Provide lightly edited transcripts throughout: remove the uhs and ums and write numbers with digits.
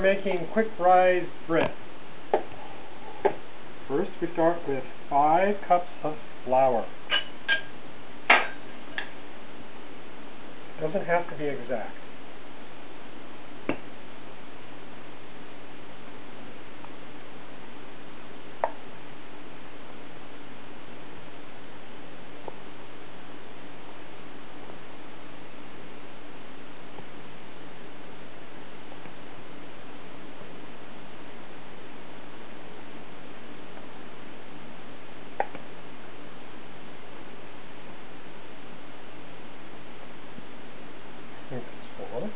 Making quick rise bread. First we start with 5 cups of flour. Doesn't have to be exact. I think that's 4.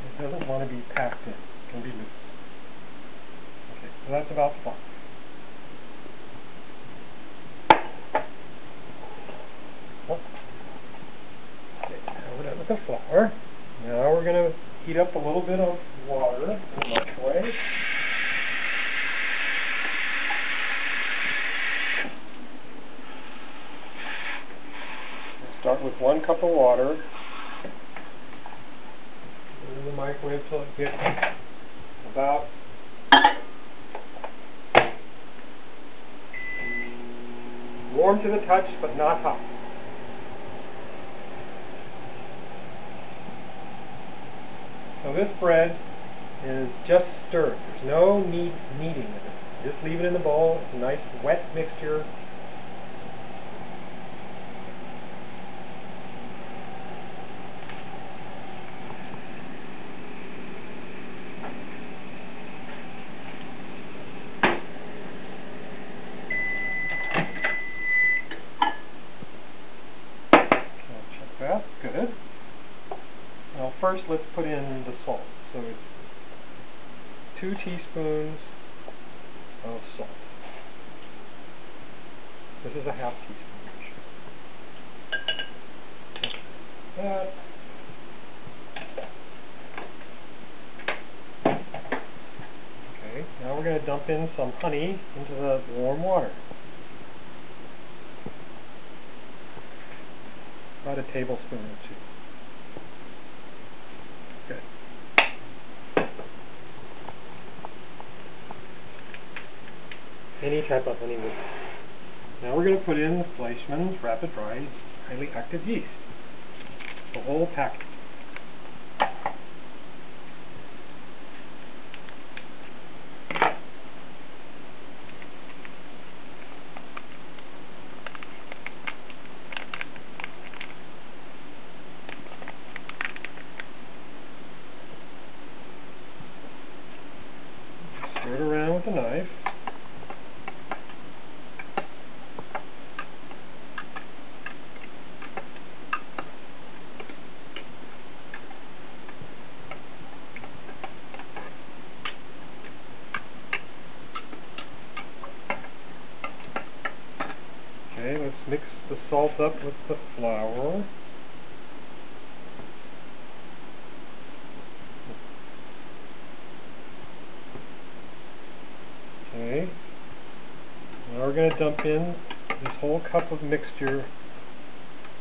It doesn't want to be packed in. It can be loose. Okay, so that's about 5. Oh. Okay, now we're done with the flour. Now we're going to heat up a little bit of water in the microwave. Start with 1 cup of water. Put it in the microwave till it gets about warm to the touch, but not hot. So this bread is just stirred. There's no kneading in it. Just leave it in the bowl. It's a nice wet mixture. That's good. Now first let's put in the salt. So it's 2 teaspoons of salt. This is a half teaspoon. That. Okay, now we're going to dump in some honey into the warm water. About a tablespoon or 2. Good. Any type of honey would. Now we're going to put in the Fleischmann's Rapid Rise Highly Active Yeast. The whole packet. Stir it around with a knife. Okay, let's mix the salt up with the flour. Okay, now we're going to dump in this whole cup of mixture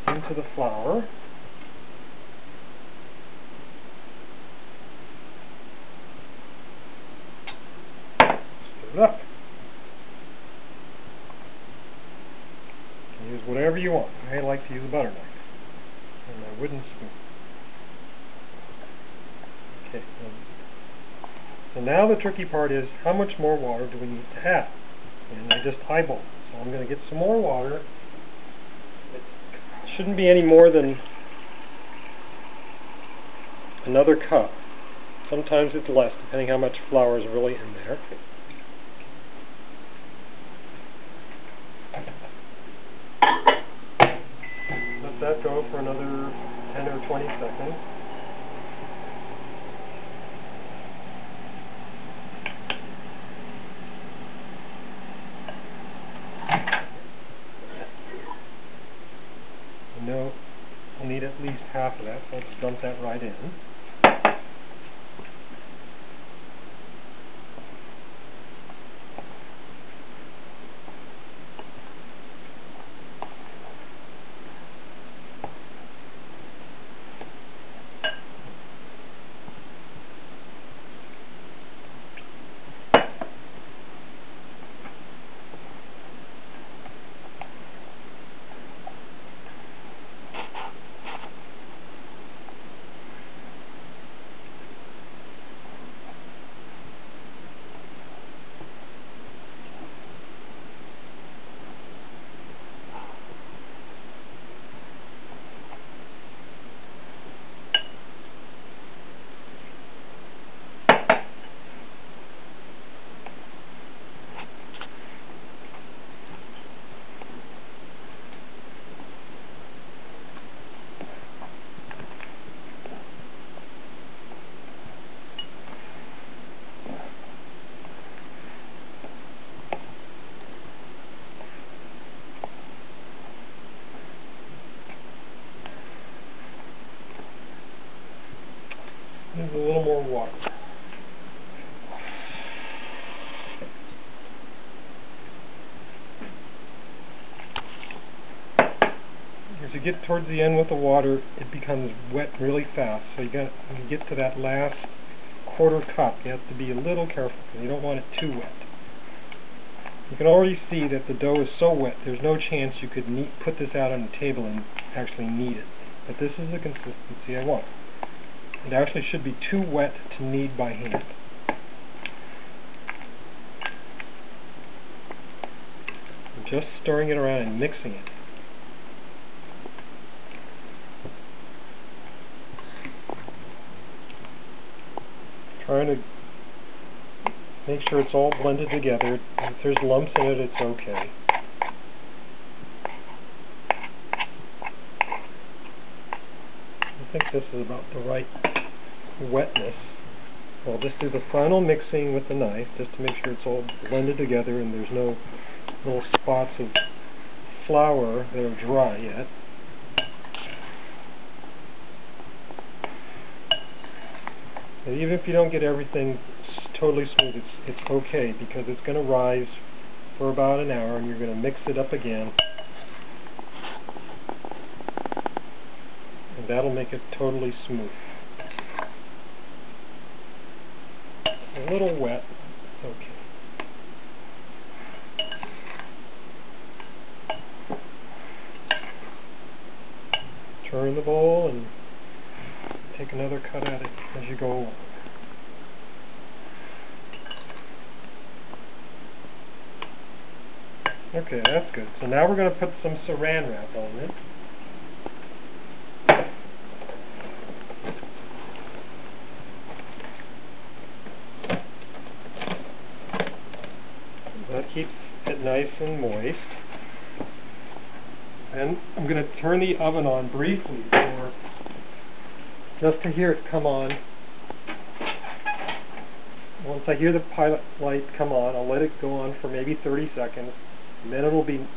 into the flour. Stir it up. You can use whatever you want. I like to use a butter knife and a wooden spoon. Okay. So now the tricky part is, how much more water do we need to have? And I just eyeball it. So I'm going to get some more water. It shouldn't be any more than another cup. Sometimes it's less, depending how much flour is really in there. Let that go for another 10 or 20 seconds. No, we'll need at least half of that, so let's dump that right in. Needs a little more water. As you get towards the end with the water, it becomes wet really fast. So when you get to that last quarter cup, you have to be a little careful because you don't want it too wet. You can already see that the dough is so wet, there's no chance you could put this out on the table and actually knead it. But this is the consistency I want. It actually should be too wet to knead by hand. I'm just stirring it around and mixing it. Trying to make sure it's all blended together. If there's lumps in it, it's okay. I think this is about the right wetness. I'll just do the final mixing with the knife just to make sure it's all blended together and there's no little spots of flour that are dry yet. And even if you don't get everything totally smooth, it's okay because it's going to rise for about an hour and you're going to mix it up again. And that'll make it totally smooth. A little wet, it's okay. Turn the bowl and take another cut at it as you go along. Okay, that's good. So now we're going to put some saran wrap on it. That keeps it nice and moist. And I'm going to turn the oven on briefly just to hear it come on. Once I hear the pilot light come on, I'll let it go on for maybe 30 seconds. And then it'll be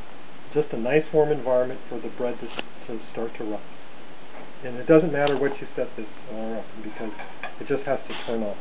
just a nice warm environment for the bread to start to rise. And it doesn't matter what you set this on because it just has to turn on.